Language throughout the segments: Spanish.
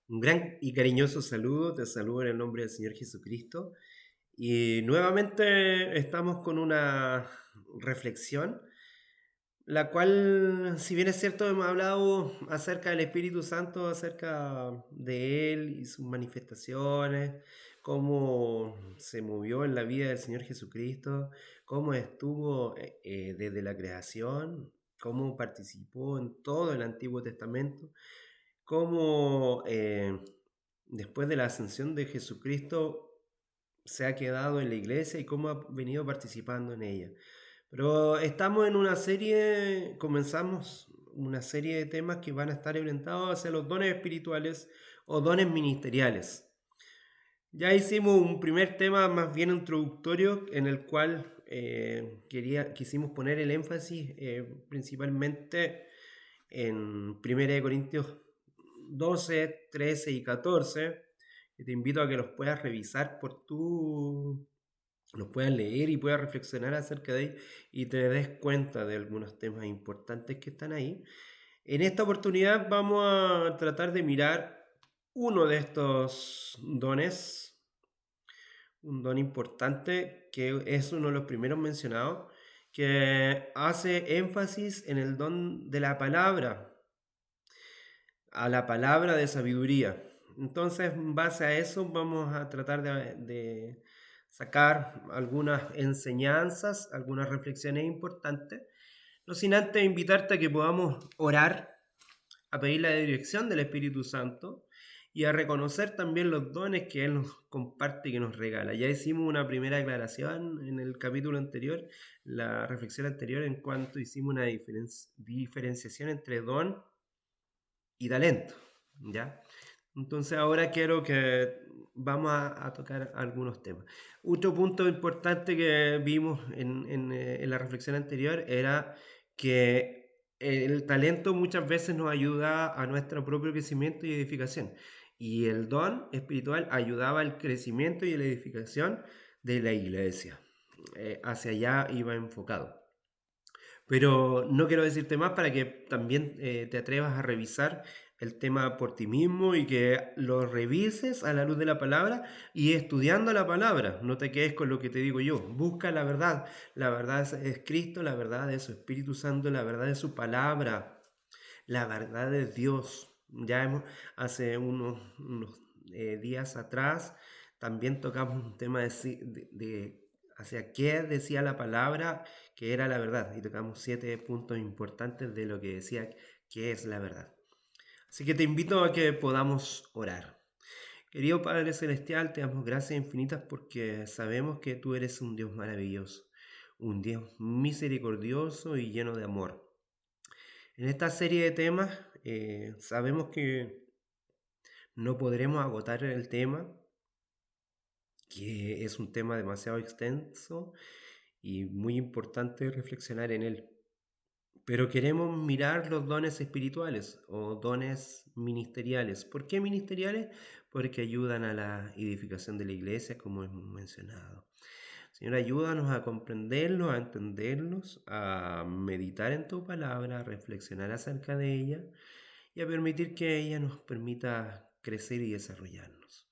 Un gran y cariñoso saludo, te saludo en el nombre del Señor Jesucristo. Y nuevamente estamos con una reflexión, la cual, si bien es cierto, hemos hablado acerca del Espíritu Santo, acerca de Él y sus manifestaciones, cómo se movió en la vida del Señor Jesucristo, cómo estuvo desde la creación, cómo participó en todo el Antiguo Testamento, cómo después de la ascensión de Jesucristo se ha quedado en la iglesia y cómo ha venido participando en ella. Pero estamos en una serie, comenzamos una serie de temas que van a estar orientados hacia los dones espirituales o dones ministeriales. Ya hicimos un primer tema más bien introductorio en el cual quisimos poner el énfasis principalmente en 1 Corintios 12, 13 y 14. Y te invito a que los puedas revisar los puedas leer y puedas reflexionar acerca de ellos y te des cuenta de algunos temas importantes que están ahí. En esta oportunidad vamos a tratar de mirar uno de estos dones, un don importante que es uno de los primeros mencionados, que hace énfasis en el don de la palabra, a la palabra de sabiduría. Entonces, en base a eso, vamos a tratar de sacar algunas enseñanzas, algunas reflexiones importantes. No sin antes invitarte a que podamos orar, a pedir la dirección del Espíritu Santo y a reconocer también los dones que Él nos comparte y que nos regala. Ya hicimos una primera aclaración en el capítulo anterior, la reflexión anterior, en cuanto hicimos una diferenciación entre don y talento, ¿ya? Entonces ahora quiero que vamos a tocar algunos temas. Otro punto importante que vimos en la reflexión anterior era que el talento muchas veces nos ayuda a nuestro propio crecimiento y edificación. Y el don espiritual ayudaba al crecimiento y la edificación de la iglesia. Hacia allá iba enfocado. Pero no quiero decirte más para que también te atrevas a revisar el tema por ti mismo y que lo revises a la luz de la palabra y estudiando la palabra. No te quedes con lo que te digo yo. Busca la verdad. La verdad es Cristo, la verdad es su Espíritu Santo, la verdad es su palabra, la verdad es Dios. Hace unos días atrás también tocamos un tema de hacia qué decía la palabra que era la verdad y tocamos 7 puntos importantes de lo que decía que es la verdad. Así que te invito a que podamos orar. Querido Padre Celestial, te damos gracias infinitas porque sabemos que tú eres un Dios maravilloso, un Dios misericordioso y lleno de amor. En esta serie de temas sabemos que no podremos agotar el tema, que es un tema demasiado extenso y muy importante reflexionar en él. Pero queremos mirar los dones espirituales o dones ministeriales. ¿Por qué ministeriales? Porque ayudan a la edificación de la iglesia, como hemos mencionado. Señor, ayúdanos a comprenderlos, a entenderlos, a meditar en tu palabra, a reflexionar acerca de ella y a permitir que ella nos permita crecer y desarrollarnos.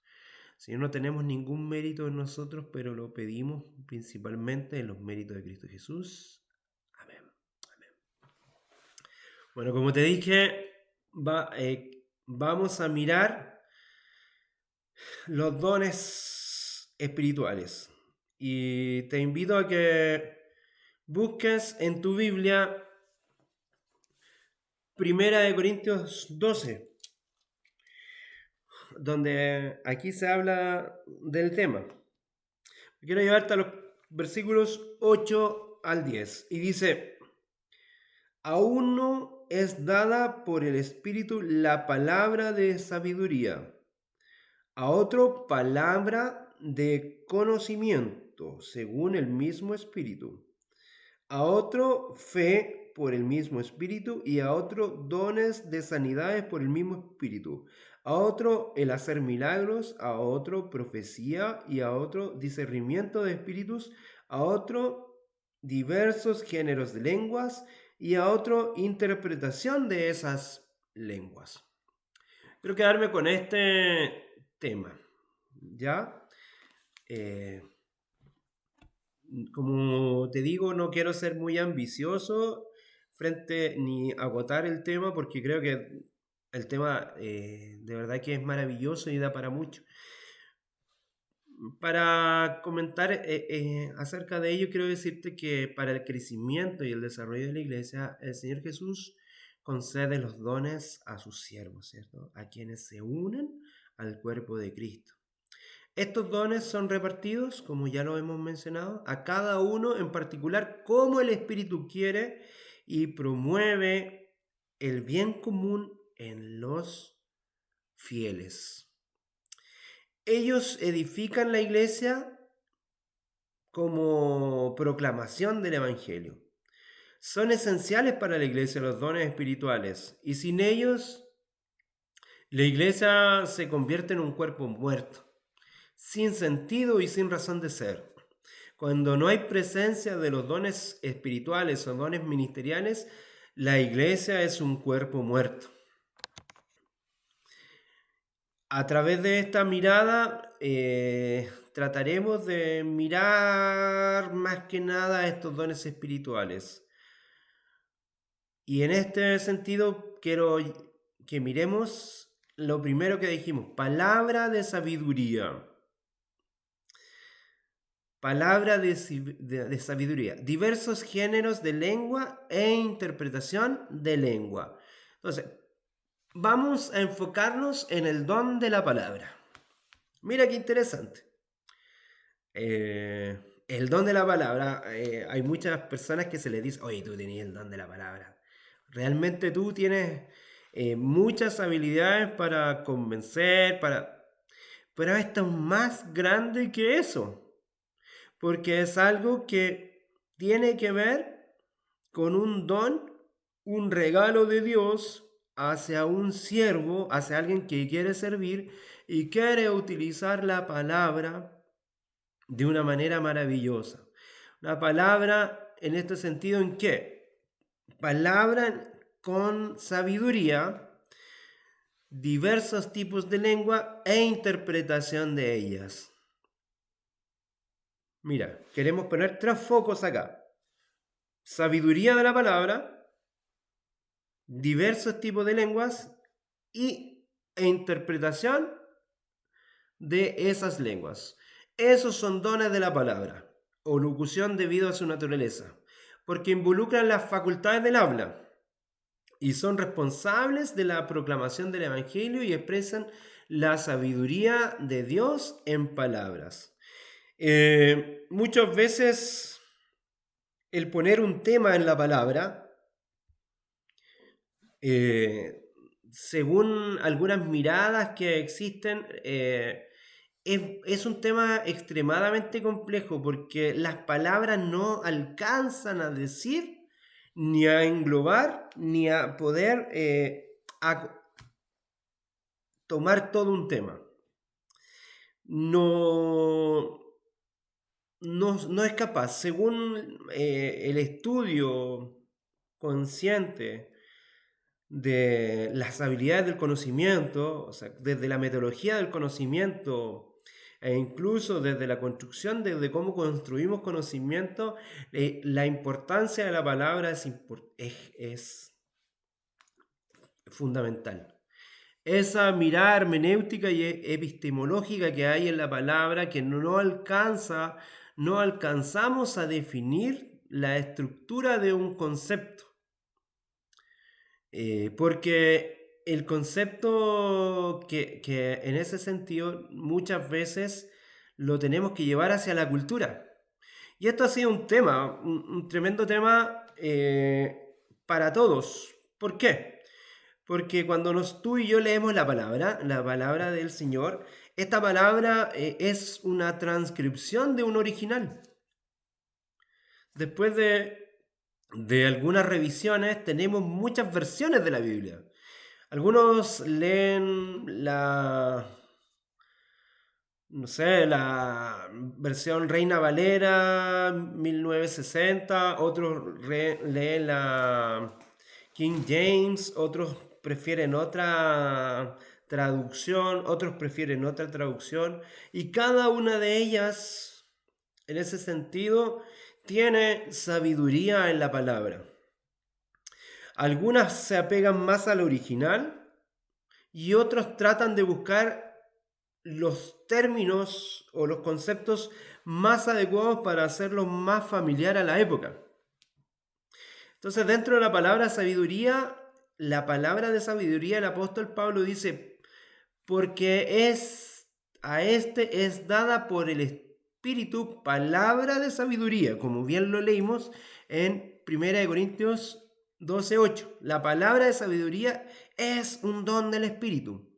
Señor, no tenemos ningún mérito en nosotros, pero lo pedimos principalmente en los méritos de Cristo Jesús. Amén. Amén. Bueno, como te dije, vamos a mirar los dones espirituales. Y te invito a que busques en tu Biblia 1 Corintios 12, donde aquí se habla del tema. Quiero llevarte a los versículos 8 al 10 y dice: a uno es dada por el Espíritu la palabra de sabiduría, a otro palabra de conocimiento según el mismo Espíritu, a otro fe por el mismo Espíritu y a otro dones de sanidades por el mismo Espíritu, a otro el hacer milagros, a otro profecía y a otro discernimiento de espíritus, a otro diversos géneros de lenguas y a otro interpretación de esas lenguas. quiero quedarme con este tema, ¿ya? Eh, Como te digo, no quiero ser muy ambicioso frente ni agotar el tema porque creo que el tema de verdad que es maravilloso y da para mucho. Para comentar acerca de ello, quiero decirte que para el crecimiento y el desarrollo de la iglesia, el Señor Jesús concede los dones a sus siervos, ¿cierto? A quienes se unen al cuerpo de Cristo. Estos dones son repartidos, como ya lo hemos mencionado, a cada uno en particular como el Espíritu quiere y promueve el bien común en los fieles. Ellos edifican la iglesia como proclamación del Evangelio. Son esenciales para la iglesia los dones espirituales y sin ellos la iglesia se convierte en un cuerpo muerto, sin sentido y sin razón de ser. Cuando no hay presencia de los dones espirituales o dones ministeriales, la iglesia es un cuerpo muerto. A través de esta mirada trataremos de mirar más que nada estos dones espirituales. Y en este sentido quiero que miremos lo primero que dijimos, palabra de sabiduría. Palabra de sabiduría. Diversos géneros de lengua e interpretación de lengua. Entonces, vamos a enfocarnos en el don de la palabra. Mira qué interesante. El don de la palabra, hay muchas personas que se les dice, oye, tú tenías el don de la palabra. Realmente tú tienes muchas habilidades para convencer, pero esto es más grande que eso, porque es algo que tiene que ver con un don, un regalo de Dios hacia un siervo, hacia alguien que quiere servir y quiere utilizar la palabra de una manera maravillosa. Una palabra en este sentido, ¿en qué? Palabra con sabiduría, diversos tipos de lengua e interpretación de ellas. Mira, queremos poner tres focos acá. Sabiduría de la palabra, diversos tipos de lenguas e interpretación de esas lenguas. Esos son dones de la palabra o locución debido a su naturaleza, porque involucran las facultades del habla y son responsables de la proclamación del Evangelio y expresan la sabiduría de Dios en palabras. Muchas veces el poner un tema en la palabra, según algunas miradas que existen, es un tema extremadamente complejo porque las palabras no alcanzan a decir, ni a englobar, ni a poder tomar todo un tema. No es capaz, según el estudio consciente de las habilidades del conocimiento, o sea, desde la metodología del conocimiento e incluso desde la construcción, desde cómo construimos conocimiento, la importancia de la palabra es fundamental. Esa mirada hermenéutica y epistemológica que hay en la palabra que no alcanzamos a definir la estructura de un concepto. Porque el concepto que en ese sentido muchas veces lo tenemos que llevar hacia la cultura. Y esto ha sido un tema, un tremendo tema para todos. ¿Por qué? Porque cuando tú y yo leemos la palabra del Señor, esta palabra es una transcripción de un original. Después de algunas revisiones, tenemos muchas versiones de la Biblia. Algunos leen la versión Reina Valera 1960, otros leen la King James, otros prefieren otra traducción, otros prefieren otra traducción, y cada una de ellas, en ese sentido, tiene sabiduría en la palabra. Algunas se apegan más al original y otros tratan de buscar los términos o los conceptos más adecuados para hacerlo más familiar a la época. Entonces, dentro de la palabra sabiduría, la palabra de sabiduría, el apóstol Pablo dice, porque a este es dada por el Espíritu palabra de sabiduría, como bien lo leímos en 1 Corintios 12:8. La palabra de sabiduría es un don del Espíritu.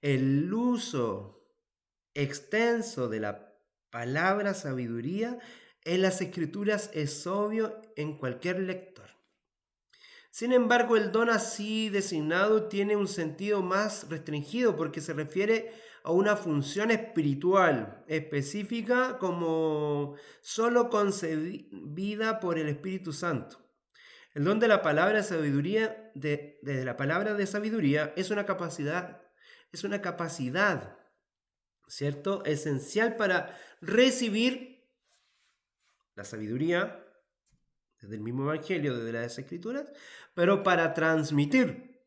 El uso extenso de la palabra sabiduría en las Escrituras es obvio en cualquier lector. Sin embargo, el don así designado tiene un sentido más restringido porque se refiere a una función espiritual específica como solo concebida por el Espíritu Santo. El don de la palabra de sabiduría, de la palabra de sabiduría, es una capacidad, ¿cierto? Esencial para recibir la sabiduría desde el mismo Evangelio, desde las Escrituras, pero para transmitir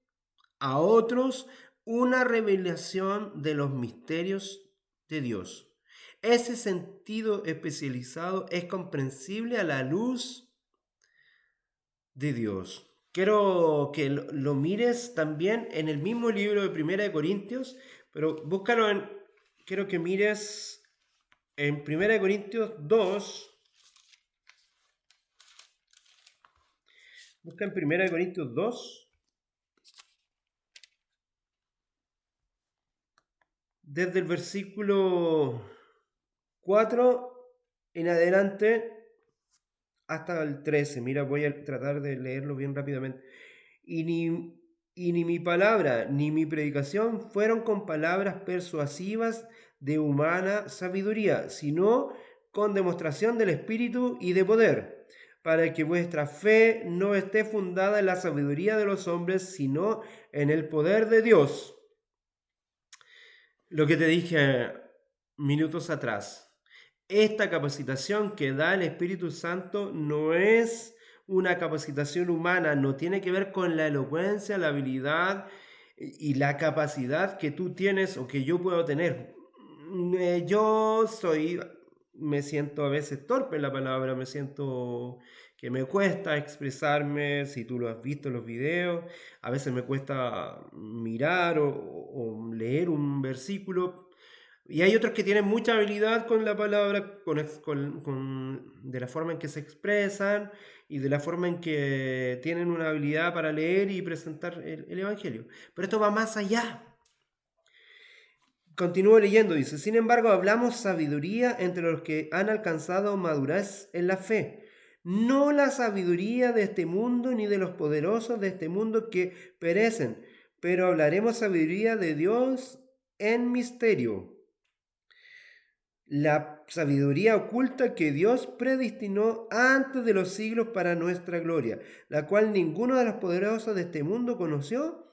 a otros una revelación de los misterios de Dios. Ese sentido especializado es comprensible a la luz de Dios. Quiero que lo mires también en el mismo libro de 1 Corintios, pero quiero que mires en 1 Corintios 2. Busca en 1 Corintios 2, desde el versículo 4 en adelante hasta el 13. Mira, voy a tratar de leerlo bien rápidamente. Y ni mi palabra ni mi predicación fueron con palabras persuasivas de humana sabiduría, sino con demostración del Espíritu y de poder, para que vuestra fe no esté fundada en la sabiduría de los hombres, sino en el poder de Dios. Lo que te dije minutos atrás. Esta capacitación que da el Espíritu Santo no es una capacitación humana, no tiene que ver con la elocuencia, la habilidad y la capacidad que tú tienes o que yo puedo tener. Me siento a veces torpe en la palabra, me siento que me cuesta expresarme, si tú lo has visto en los videos, a veces me cuesta mirar o leer un versículo. Y hay otros que tienen mucha habilidad con la palabra, de la forma en que se expresan y de la forma en que tienen una habilidad para leer y presentar el Evangelio. Pero esto va más allá. Continúo leyendo, dice, sin embargo, hablamos sabiduría entre los que han alcanzado madurez en la fe, no la sabiduría de este mundo ni de los poderosos de este mundo que perecen, pero hablaremos sabiduría de Dios en misterio. La sabiduría oculta que Dios predestinó antes de los siglos para nuestra gloria, la cual ninguno de los poderosos de este mundo conoció,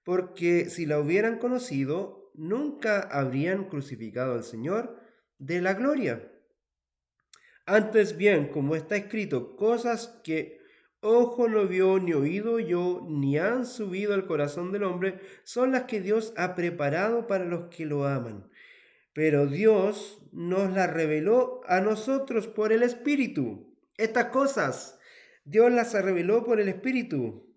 porque si la hubieran conocido, nunca habrían crucificado al Señor de la gloria. Antes bien, como está escrito, cosas que ojo no vio, ni oído oyó, ni han subido al corazón del hombre, son las que Dios ha preparado para los que lo aman. Pero Dios nos las reveló a nosotros por el Espíritu. Estas cosas Dios las reveló por el Espíritu.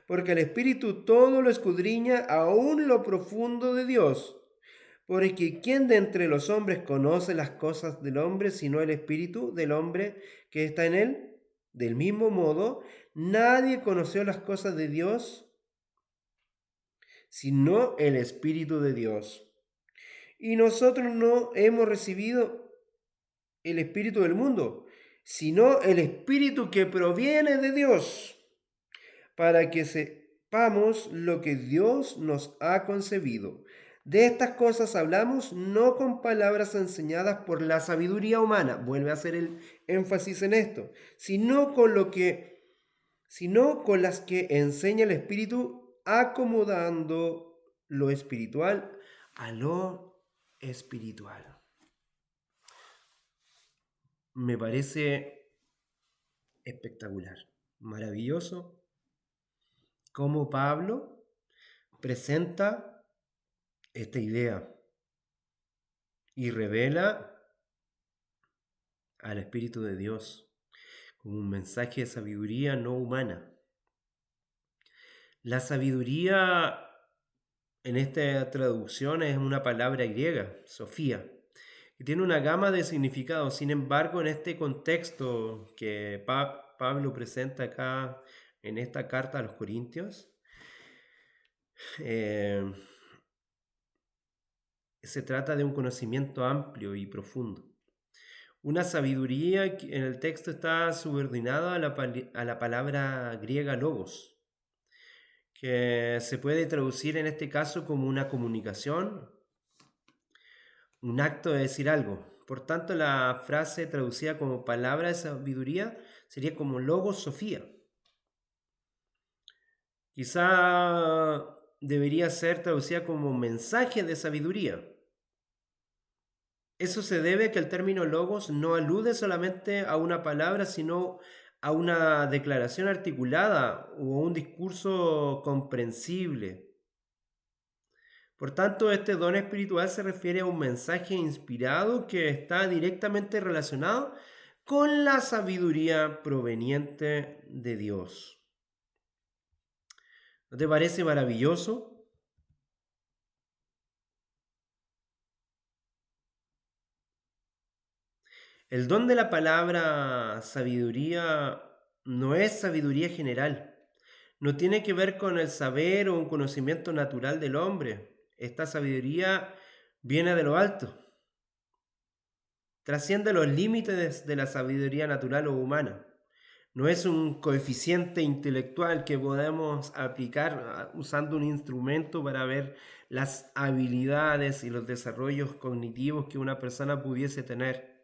Porque el Espíritu todo lo escudriña aún lo profundo de Dios. Porque ¿quién de entre los hombres conoce las cosas del hombre sino el Espíritu del hombre que está en él? Del mismo modo, nadie conoció las cosas de Dios sino el Espíritu de Dios. Y nosotros no hemos recibido el espíritu del mundo, sino el espíritu que proviene de Dios, para que sepamos lo que Dios nos ha concebido. De estas cosas hablamos no con palabras enseñadas por la sabiduría humana, vuelve a hacer el énfasis en esto, sino con las que enseña el Espíritu, acomodando lo espiritual a lo espiritual. Me parece espectacular, maravilloso cómo Pablo presenta esta idea y revela al Espíritu de Dios como un mensaje de sabiduría no humana. La sabiduría en esta traducción es una palabra griega, Sofía, que tiene una gama de significados. Sin embargo, en este contexto que Pablo presenta acá en esta carta a los Corintios, se trata de un conocimiento amplio y profundo. Una sabiduría que en el texto está subordinada a la palabra griega logos, que se puede traducir en este caso como una comunicación, un acto de decir algo. Por tanto, la frase traducida como palabra de sabiduría sería como logos Sofía. Quizá debería ser traducida como mensaje de sabiduría. Eso se debe a que el término logos no alude solamente a una palabra, sino a una declaración articulada o a un discurso comprensible. Por tanto, este don espiritual se refiere a un mensaje inspirado que está directamente relacionado con la sabiduría proveniente de Dios. ¿No te parece maravilloso? El don de la palabra sabiduría no es sabiduría general. No tiene que ver con el saber o un conocimiento natural del hombre. Esta sabiduría viene de lo alto. Trasciende los límites de la sabiduría natural o humana. No es un coeficiente intelectual que podemos aplicar usando un instrumento para ver las habilidades y los desarrollos cognitivos que una persona pudiese tener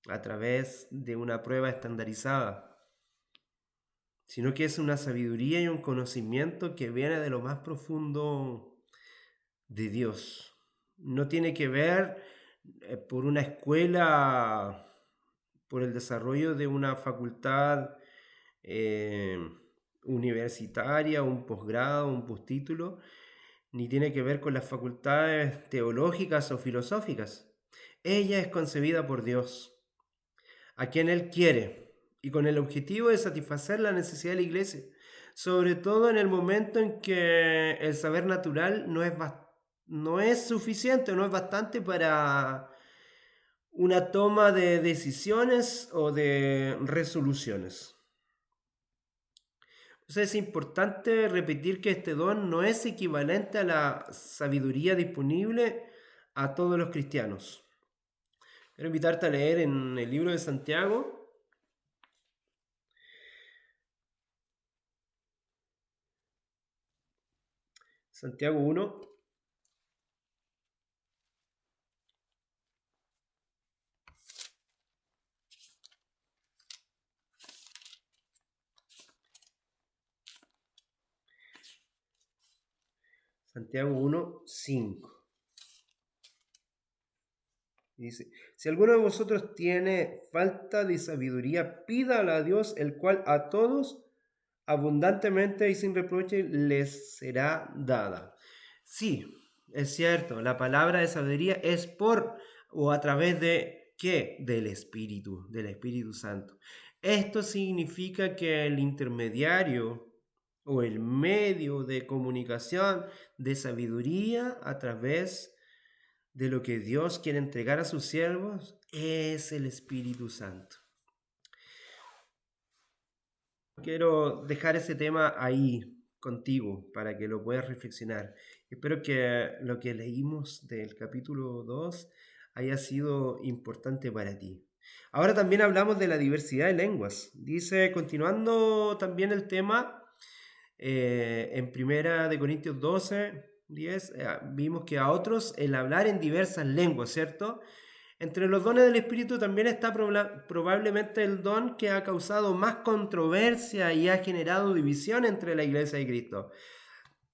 a través de una prueba estandarizada, sino que es una sabiduría y un conocimiento que viene de lo más profundo de Dios. No tiene que ver por una escuela, por el desarrollo de una facultad universitaria, un posgrado, un postítulo, ni tiene que ver con las facultades teológicas o filosóficas. Ella es concebida por Dios, a quien Él quiere, y con el objetivo de satisfacer la necesidad de la iglesia, sobre todo en el momento en que el saber natural no es suficiente, no es bastante para una toma de decisiones o de resoluciones. Entonces es importante repetir que este don no es equivalente a la sabiduría disponible a todos los cristianos. Quiero invitarte a leer en el libro de Santiago, Santiago 1. Santiago 1, 5. Dice, si alguno de vosotros tiene falta de sabiduría, pídala a Dios, el cual a todos abundantemente y sin reproche les será dada. Sí, es cierto, la palabra de sabiduría es por o a través de ¿qué? Del Espíritu Santo. Esto significa que el intermediario o el medio de comunicación de sabiduría a través de lo que Dios quiere entregar a sus siervos es el Espíritu Santo. Quiero dejar ese tema ahí contigo para que lo puedas reflexionar. Espero que lo que leímos del capítulo 2 haya sido importante para ti. Ahora también hablamos de la diversidad de lenguas. Dice, continuando también el tema, en 1 Corintios 12, 10, vimos que a otros el hablar en diversas lenguas, ¿cierto? Entre los dones del Espíritu también está probablemente el don que ha causado más controversia y ha generado división entre la iglesia y Cristo.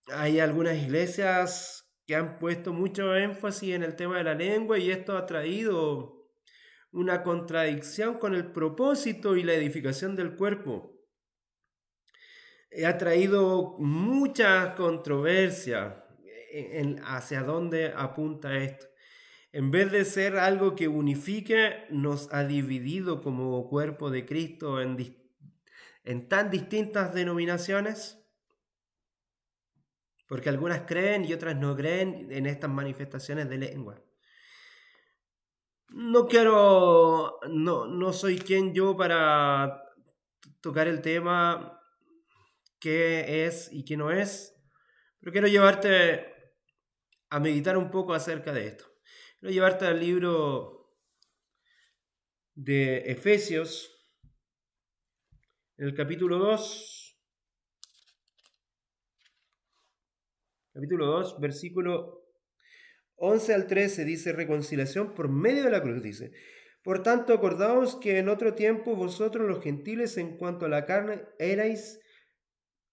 Hay algunas iglesias que han puesto mucho énfasis en el tema de la lengua y esto ha traído una contradicción con el propósito y la edificación del cuerpo. Ha traído mucha controversia hacia dónde apunta esto. En vez de ser algo que unifique, nos ha dividido como cuerpo de Cristo en tan distintas denominaciones, porque algunas creen y otras no creen en estas manifestaciones de lengua. No soy quien yo para tocar el tema qué es y qué no es, pero quiero llevarte a meditar un poco acerca de esto. Quiero llevarte al libro de Efesios, en el capítulo 2, versículo 11 al 13, dice: reconciliación por medio de la cruz, dice. Por tanto, acordaos que en otro tiempo vosotros los gentiles en cuanto a la carne erais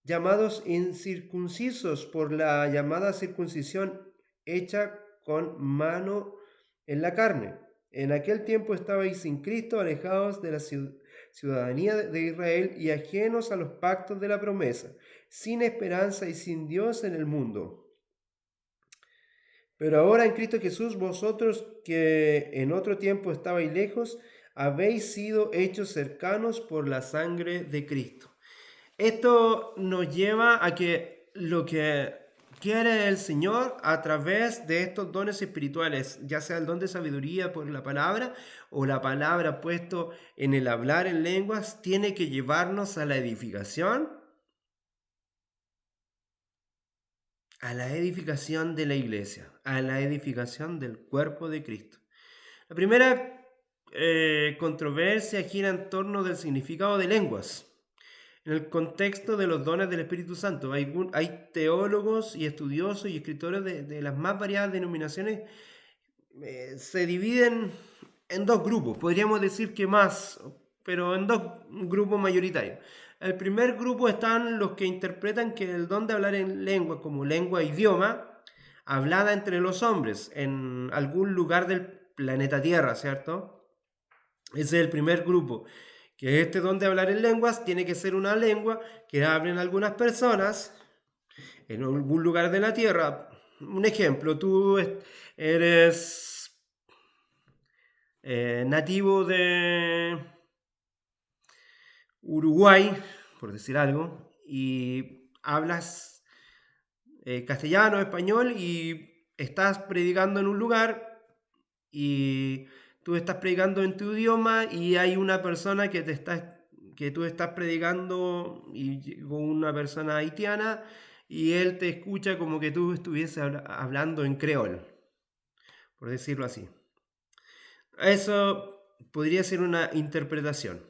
llamados incircuncisos por la llamada circuncisión hecha con mano en la carne. En aquel tiempo estabais sin Cristo, alejados de la ciudadanía de Israel y ajenos a los pactos de la promesa, sin esperanza y sin Dios en el mundo. Pero ahora en Cristo Jesús, vosotros que en otro tiempo estabais lejos, habéis sido hechos cercanos por la sangre de Cristo. Esto nos lleva a que lo que quiere el Señor a través de estos dones espirituales, ya sea el don de sabiduría por la palabra o la palabra puesto en el hablar en lenguas, tiene que llevarnos a la edificación de la iglesia, a la edificación del cuerpo de Cristo. La primera controversia gira en torno del significado de lenguas. En el contexto de los dones del Espíritu Santo, hay teólogos y estudiosos y escritores de las más variadas denominaciones. Se dividen en dos grupos, podríamos decir que más, pero en dos grupos mayoritarios. El primer grupo están los que interpretan que el don de hablar en lengua como lengua idioma hablada entre los hombres en algún lugar del planeta Tierra, ¿cierto? Ese es el primer grupo, que este don de hablar en lenguas tiene que ser una lengua que hablen algunas personas en algún lugar de la Tierra. Un ejemplo, tú eres nativo de Uruguay, por decir algo, y hablas castellano, español, y estás predicando en un lugar y tú estás predicando en tu idioma y hay una persona que tú estás predicando y llegó una persona haitiana y él te escucha como que tú estuvieses hablando en creol, por decirlo así. Eso podría ser una interpretación.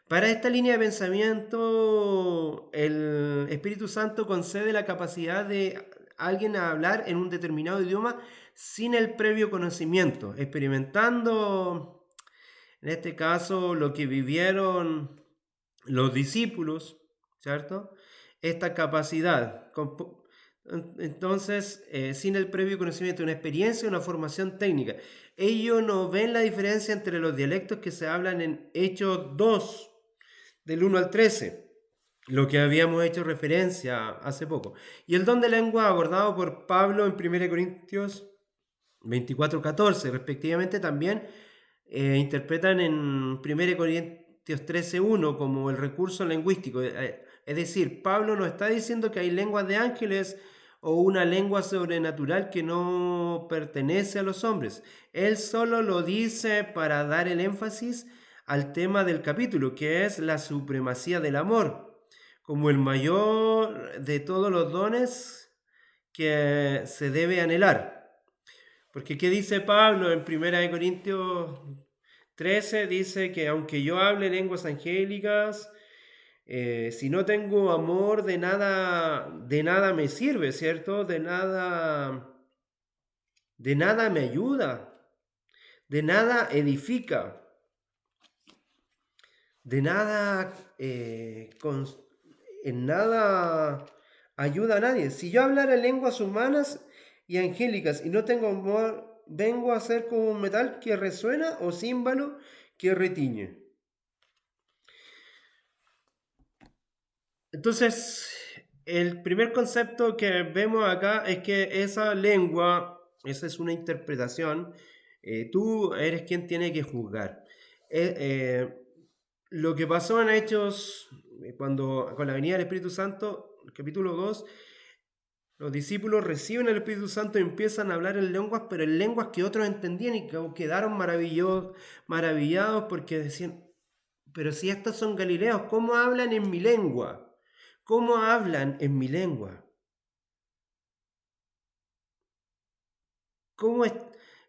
Para esta línea de pensamiento, el Espíritu Santo concede la capacidad de alguien a hablar en un determinado idioma sin el previo conocimiento, experimentando, en este caso, lo que vivieron los discípulos, ¿cierto? Esta capacidad. Entonces, sin el previo conocimiento, una experiencia, una formación técnica. Ellos no ven la diferencia entre los dialectos que se hablan en Hechos 2, del 1 al 13, lo que habíamos hecho referencia hace poco. Y el don de lengua abordado por Pablo en 1 Corintios 24:14, respectivamente, también interpretan en 1 Corintios 13:1 como el recurso lingüístico. Es decir, Pablo no está diciendo que hay lenguas de ángeles o una lengua sobrenatural que no pertenece a los hombres. Él solo lo dice para dar el énfasis al tema del capítulo, que es la supremacía del amor, como el mayor de todos los dones que se debe anhelar. Porque ¿qué dice Pablo en 1 Corintios 13? Dice que aunque yo hable lenguas angélicas, si no tengo amor, de nada me sirve, ¿cierto? De nada me ayuda, de nada edifica. De nada, en nada ayuda a nadie. Si yo hablara lenguas humanas y angélicas, y no tengo amor, vengo a ser como un metal que resuena o címbalo que retiñe. Entonces, el primer concepto que vemos acá es que esa lengua, esa es una interpretación, tú eres quien tiene que juzgar. Eh, eh, lo que pasó en Hechos, cuando con la venida del Espíritu Santo, el capítulo 2, los discípulos reciben el Espíritu Santo y empiezan a hablar en lenguas, pero en lenguas que otros entendían y quedaron maravillados porque decían, pero si estos son galileos, ¿cómo hablan en mi lengua? ¿Cómo hablan en mi lengua? ¿Cómo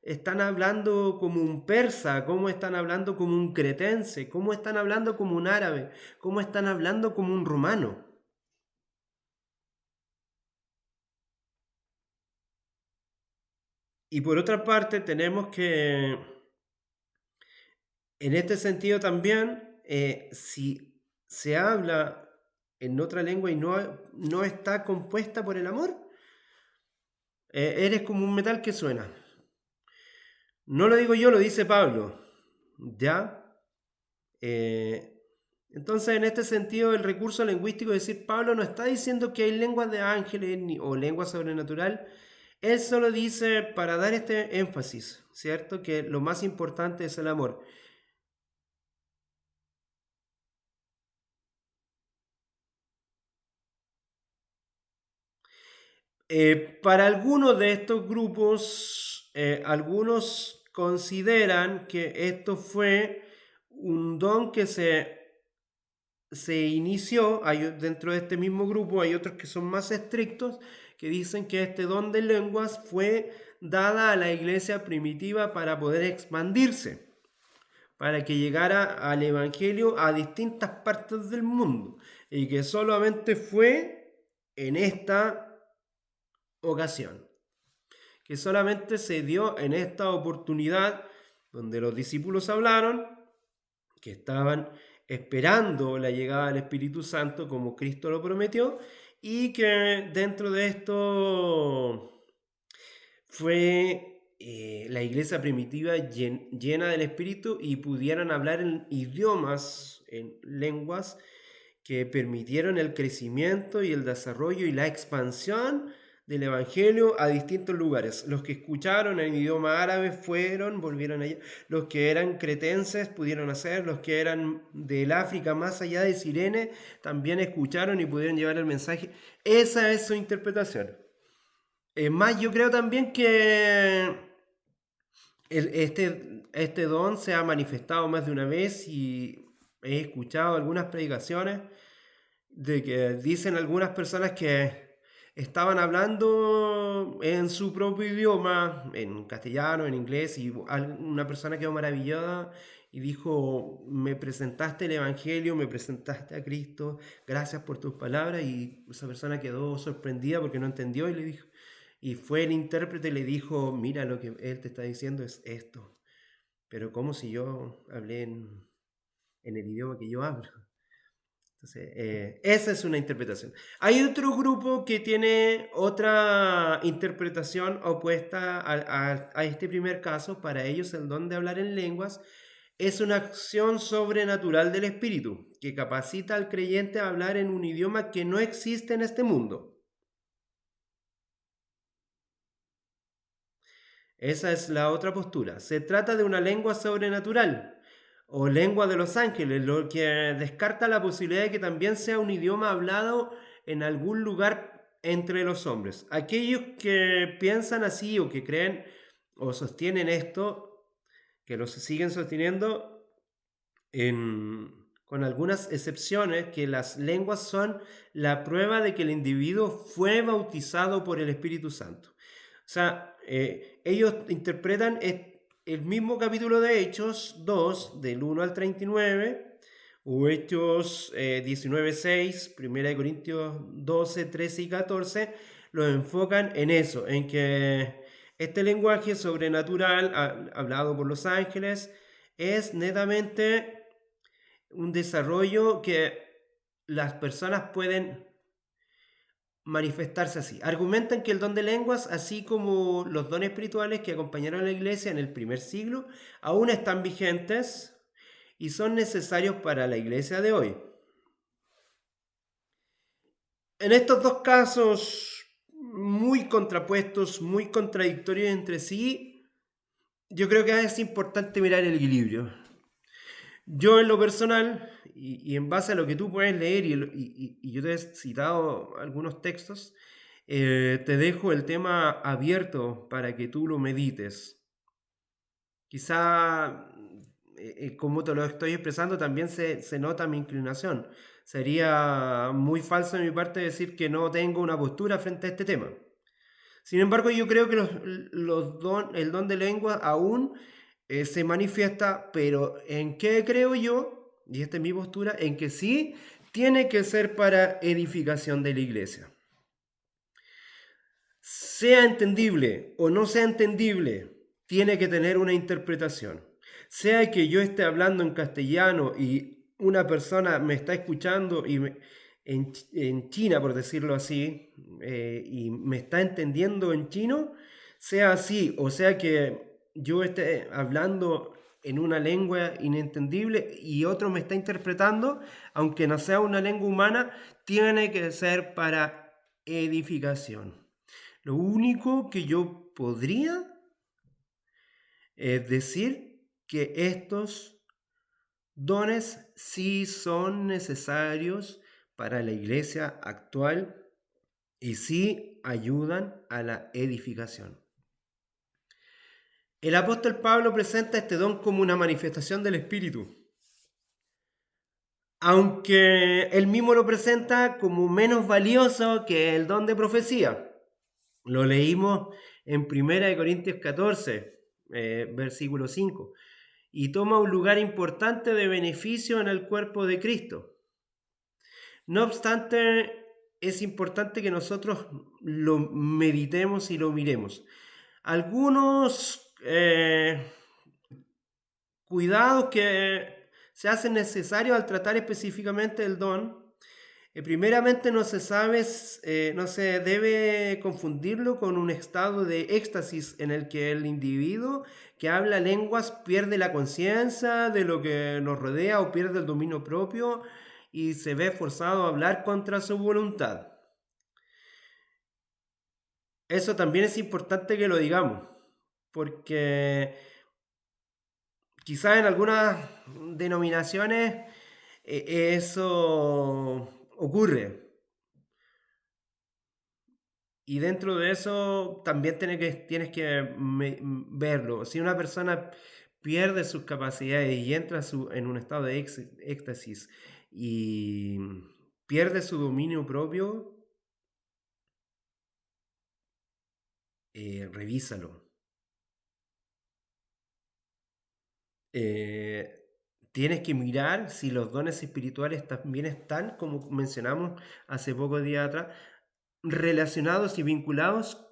están hablando como un persa? ¿Cómo están hablando como un cretense? ¿Cómo están hablando como un árabe? ¿Cómo están hablando como un romano? Y por otra parte, tenemos que, en este sentido también, si se habla en otra lengua y no está compuesta por el amor, eres como un metal que suena. No lo digo yo, lo dice Pablo. ¿Ya? Eh, entonces, en este sentido, el recurso lingüístico, es decir, Pablo no está diciendo que hay lenguas de ángeles o lengua sobrenatural. Él solo dice, para dar este énfasis, ¿cierto? Que lo más importante es el amor. Para algunos de estos grupos, algunos consideran que esto fue un don que se inició. Dentro de este mismo grupo hay otros que son más estrictos, que dicen que este don de lenguas fue dada a la iglesia primitiva para poder expandirse, para que llegara al evangelio a distintas partes del mundo, y que solamente fue en esta ocasión, que solamente se dio en esta oportunidad donde los discípulos hablaron, que estaban esperando la llegada del Espíritu Santo como Cristo lo prometió, y que dentro de esto fue la iglesia primitiva llena del Espíritu y pudieran hablar en idiomas, en lenguas que permitieron el crecimiento y el desarrollo y la expansión del Evangelio a distintos lugares. Los que escucharon en idioma árabe volvieron allá. Los que eran cretenses pudieron hacer, los que eran del África más allá de Cirene también escucharon y pudieron llevar el mensaje. Esa es su interpretación. Más, yo creo también que este don se ha manifestado más de una vez, y he escuchado algunas predicaciones de que dicen algunas personas que estaban hablando en su propio idioma, en castellano, en inglés, y una persona quedó maravillada y dijo, me presentaste el Evangelio, me presentaste a Cristo, gracias por tus palabras, y esa persona quedó sorprendida porque no entendió y le dijo, y fue el intérprete y le dijo, mira, lo que él te está diciendo es esto, pero como si yo hablé en el idioma que yo hablo. Entonces, esa es una interpretación. Hay otro grupo que tiene otra interpretación opuesta a este primer caso. Para ellos el don de hablar en lenguas es una acción sobrenatural del Espíritu que capacita al creyente a hablar en un idioma que no existe en este mundo. Esa es la otra postura. Se trata de una lengua sobrenatural o lengua de los ángeles, lo que descarta la posibilidad de que también sea un idioma hablado en algún lugar entre los hombres. Aquellos que piensan así o que creen o sostienen esto, que lo siguen sosteniendo con algunas excepciones, que las lenguas son la prueba de que el individuo fue bautizado por el Espíritu Santo. O sea, ellos interpretan el mismo capítulo de Hechos 2, del 1 al 39, o Hechos 19, 6, 1 Corintios 12, 13 y 14, lo enfocan en eso, en que este lenguaje sobrenatural hablado por los ángeles es netamente un desarrollo que las personas pueden manifestarse así. Argumentan que el don de lenguas, así como los dones espirituales que acompañaron a la iglesia en el primer siglo, aún están vigentes y son necesarios para la iglesia de hoy. En estos dos casos muy contrapuestos, muy contradictorios entre sí, yo creo que es importante mirar el equilibrio. Yo en lo personal, y en base a lo que tú puedes leer, y yo te he citado algunos textos, te dejo el tema abierto para que tú lo medites. Quizá, como te lo estoy expresando, también se nota mi inclinación. Sería muy falso de mi parte decir que no tengo una postura frente a este tema. Sin embargo, yo creo que el don de lengua aún se manifiesta, pero ¿en qué creo yo? Y esta es mi postura, en que sí tiene que ser para edificación de la iglesia. Sea entendible o no sea entendible, tiene que tener una interpretación. Sea que yo esté hablando en castellano y una persona me está escuchando en China, por decirlo así, y me está entendiendo en chino, sea así, o sea que yo esté hablando en una lengua inentendible y otro me está interpretando, aunque no sea una lengua humana, tiene que ser para edificación. Lo único que yo podría es decir que estos dones sí son necesarios para la iglesia actual y sí ayudan a la edificación. El apóstol Pablo presenta este don como una manifestación del Espíritu, aunque él mismo lo presenta como menos valioso que el don de profecía. Lo leímos en 1 Corintios 14, versículo 5, y toma un lugar importante de beneficio en el cuerpo de Cristo. No obstante, es importante que nosotros lo meditemos y lo miremos. Algunos cuidados que se hacen necesarios al tratar específicamente el don. Primeramente no se debe confundirlo con un estado de éxtasis en el que el individuo que habla lenguas pierde la conciencia de lo que nos rodea o pierde el dominio propio y se ve forzado a hablar contra su voluntad. Eso también es importante que lo digamos, porque quizás en algunas denominaciones eso ocurre. Y dentro de eso también tienes que verlo. Si una persona pierde sus capacidades y entra en un estado de éxtasis y pierde su dominio propio, revísalo. Tienes que mirar si los dones espirituales también están, como mencionamos hace pocos días atrás, relacionados y vinculados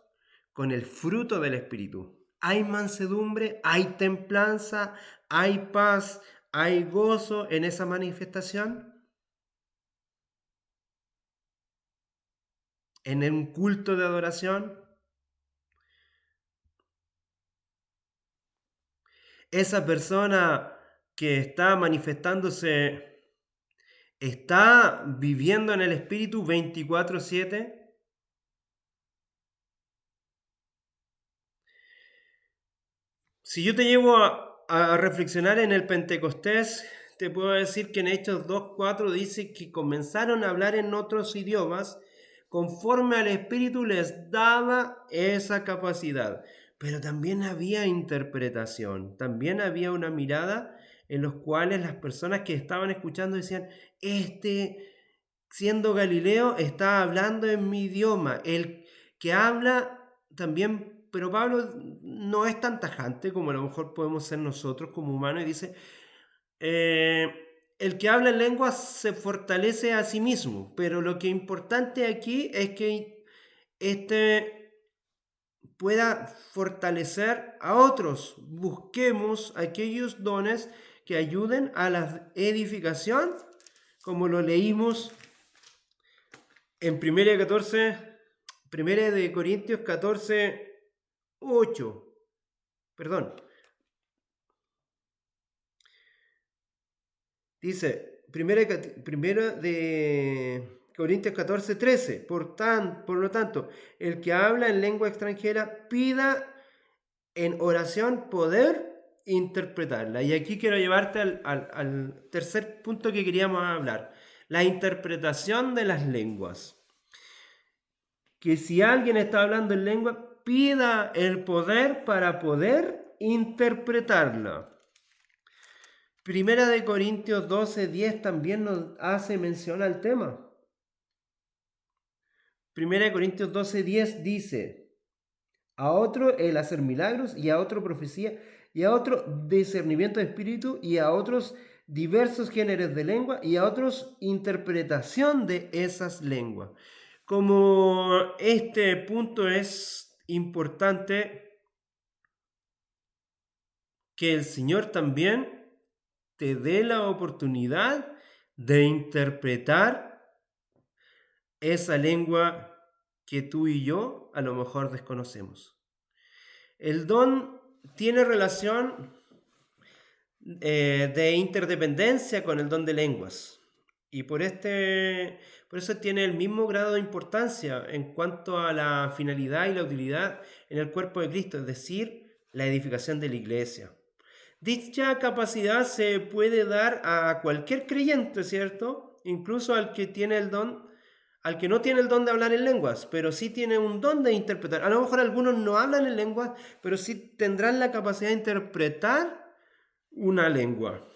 con el fruto del Espíritu. Hay mansedumbre, hay templanza, hay paz, hay gozo en esa manifestación. En un culto de adoración, esa persona que está manifestándose está viviendo en el Espíritu 24/7. Si yo te llevo a reflexionar en el Pentecostés, te puedo decir que en Hechos 2:4 dice que comenzaron a hablar en otros idiomas conforme al Espíritu les daba esa capacidad. Pero también había interpretación, también había una mirada en los cuales las personas que estaban escuchando decían, siendo Galileo, está hablando en mi idioma. El que habla también, pero Pablo no es tan tajante como a lo mejor podemos ser nosotros como humanos y dice, el que habla en lenguas se fortalece a sí mismo, pero lo que es importante aquí es que pueda fortalecer a otros. Busquemos aquellos dones que ayuden a la edificación, como lo leímos en 1 Corintios Primera de Corintios 14, 8. Perdón. Dice, primera de Corintios 14, 13. Por lo tanto, el que habla en lengua extranjera pida en oración poder interpretarla. Y aquí quiero llevarte al tercer punto que queríamos hablar, la interpretación de las lenguas. Que si alguien está hablando en lengua, pida el poder para poder interpretarla. Primera de Corintios 12, 10 también nos hace mención al tema. Primera de Corintios 12, 10 dice, a otro el hacer milagros, y a otro profecía, y a otro discernimiento de espíritu, y a otros diversos géneros de lengua, y a otros interpretación de esas lenguas. Como este punto es importante, que el Señor también te dé la oportunidad de interpretar esa lengua que tú y yo a lo mejor desconocemos. El don tiene relación de interdependencia con el don de lenguas, y por eso tiene el mismo grado de importancia en cuanto a la finalidad y la utilidad en el cuerpo de Cristo, es decir, la edificación de la iglesia. Dicha capacidad se puede dar a cualquier creyente, ¿cierto? Incluso al que tiene el don, al que no tiene el don de hablar en lenguas, pero sí tiene un don de interpretar. A lo mejor algunos no hablan en lenguas, pero sí tendrán la capacidad de interpretar una lengua.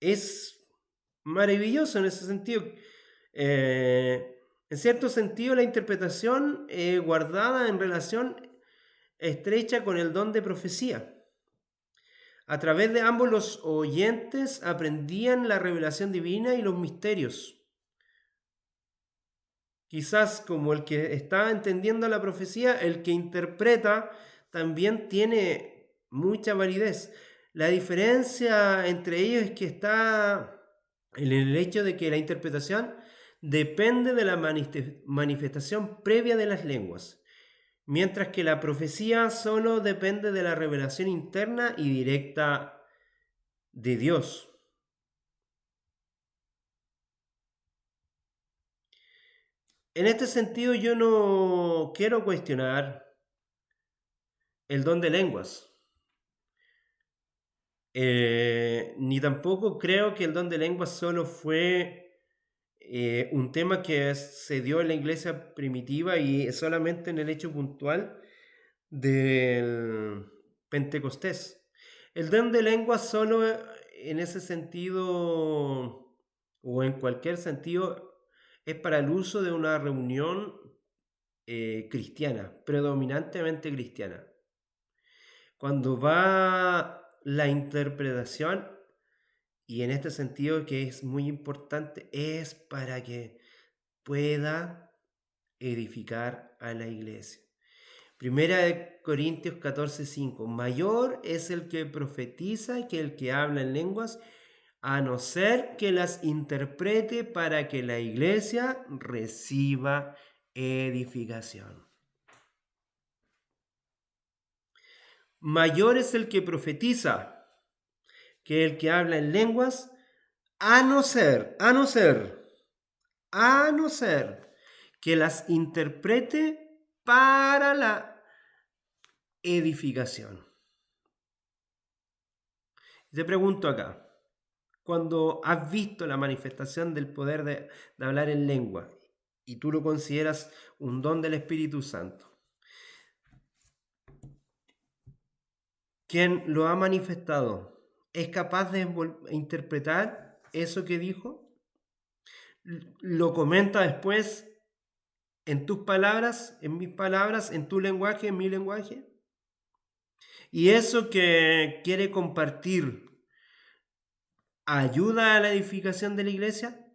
Es maravilloso en ese sentido. En cierto sentido, la interpretación guardada en relación estrecha con el don de profecía. A través de ambos los oyentes aprendían la revelación divina y los misterios. Quizás como el que está entendiendo la profecía, el que interpreta también tiene mucha validez. La diferencia entre ellos es que está en el hecho de que la interpretación depende de la manifestación previa de las lenguas, mientras que la profecía solo depende de la revelación interna y directa de Dios. En este sentido, yo no quiero cuestionar el don de lenguas. Ni tampoco creo que el don de lenguas solo fue un tema que se dio en la iglesia primitiva y solamente en el hecho puntual del Pentecostés. El don de lenguas solo en ese sentido o en cualquier sentido es para el uso de una reunión cristiana, predominantemente cristiana. Cuando va la interpretación, y en este sentido que es muy importante, es para que pueda edificar a la iglesia. Primera de Corintios 14:5. Mayor es el que profetiza que el que habla en lenguas, a no ser que las interprete para que la iglesia reciba edificación. Mayor es el que profetiza que el que habla en lenguas, a no ser que las interprete para la edificación. Te pregunto acá, cuando has visto la manifestación del poder de hablar en lengua y tú lo consideras un don del Espíritu Santo, quien lo ha manifestado es capaz de interpretar eso que dijo, lo comenta después en tus palabras, en mis palabras, en tu lenguaje, en mi lenguaje, y eso que quiere compartir ayuda a la edificación de la iglesia.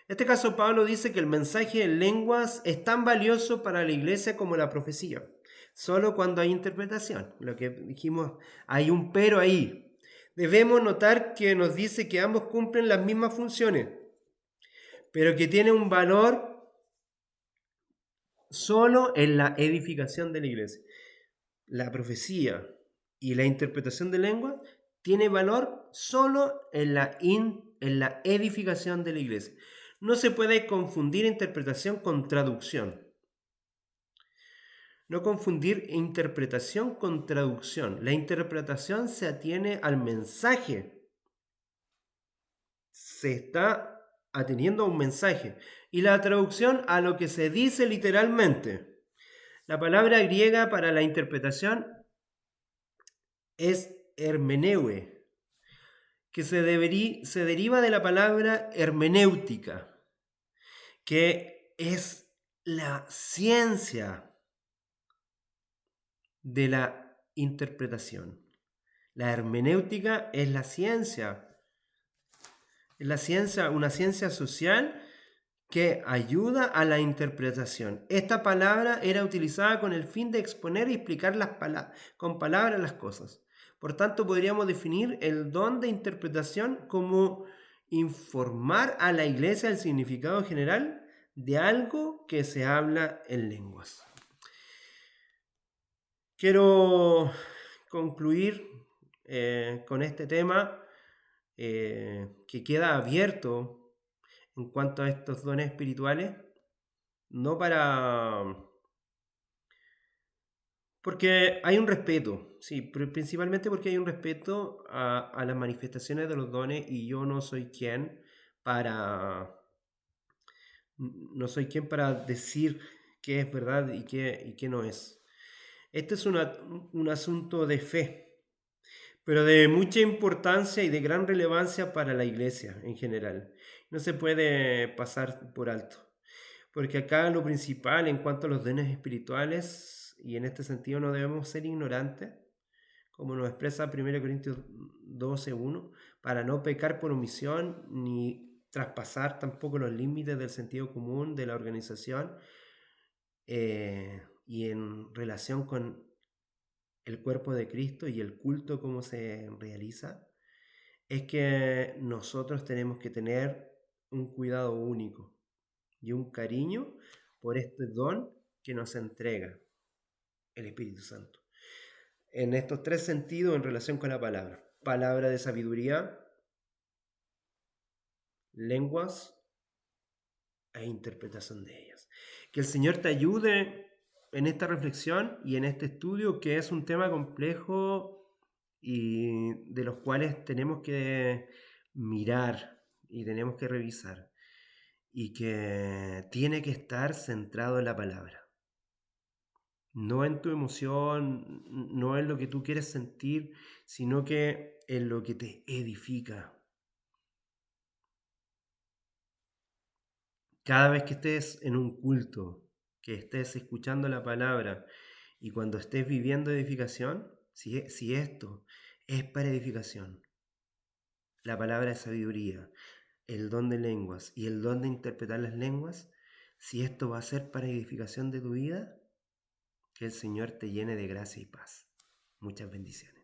En este caso, Pablo dice que el mensaje en lenguas es tan valioso para la iglesia como la profecía, solo cuando hay interpretación. Lo que dijimos, hay un pero ahí. debemos notar que nos dice que ambos cumplen las mismas funciones, pero que tienen un valor solo en la edificación de la iglesia. La profecía y la interpretación de lengua tiene valor solo en la edificación de la iglesia. No se puede confundir interpretación con traducción. No confundir interpretación con traducción. La interpretación se atiene al mensaje. Se está ateniendo a un mensaje. Y la traducción a lo que se dice literalmente. La palabra griega para la interpretación es hermeneue, que se deriva de la palabra hermenéutica, que es la ciencia de la interpretación. La hermenéutica es la ciencia. Es una ciencia social que ayuda a la interpretación. Esta palabra era utilizada con el fin de exponer y explicar con palabras las cosas. Por tanto, podríamos definir el don de interpretación como informar a la iglesia el significado general de algo que se habla en lenguas. Quiero concluir con este tema que queda abierto en cuanto a estos dones espirituales, no para... porque hay un respeto, sí, principalmente porque hay un respeto a las manifestaciones de los dones y yo no soy quien para... No soy quien para decir qué es verdad y qué no es. Este es un asunto de fe, pero de mucha importancia y de gran relevancia para la iglesia en general. No se puede pasar por alto, porque acá lo principal en cuanto a los dones espirituales, y en este sentido no debemos ser ignorantes, como nos expresa 1 Corintios 12:1, para no pecar por omisión ni traspasar tampoco los límites del sentido común de la organización, y en relación con el cuerpo de Cristo y el culto cómo se realiza, es que nosotros tenemos que tener un cuidado único y un cariño por este don que nos entrega el Espíritu Santo. En estos tres sentidos en relación con la palabra. Palabra de sabiduría, lenguas e interpretación de ellas. Que el Señor te ayude en esta reflexión y en este estudio, que es un tema complejo y de los cuales tenemos que mirar y tenemos que revisar, y que tiene que estar centrado en la palabra, no en tu emoción, no en lo que tú quieres sentir, sino que en lo que te edifica. Cada vez que estés en un culto, que estés escuchando la palabra y cuando estés viviendo edificación, si esto es para edificación, la palabra de sabiduría, el don de lenguas y el don de interpretar las lenguas, si esto va a ser para edificación de tu vida, que el Señor te llene de gracia y paz. Muchas bendiciones.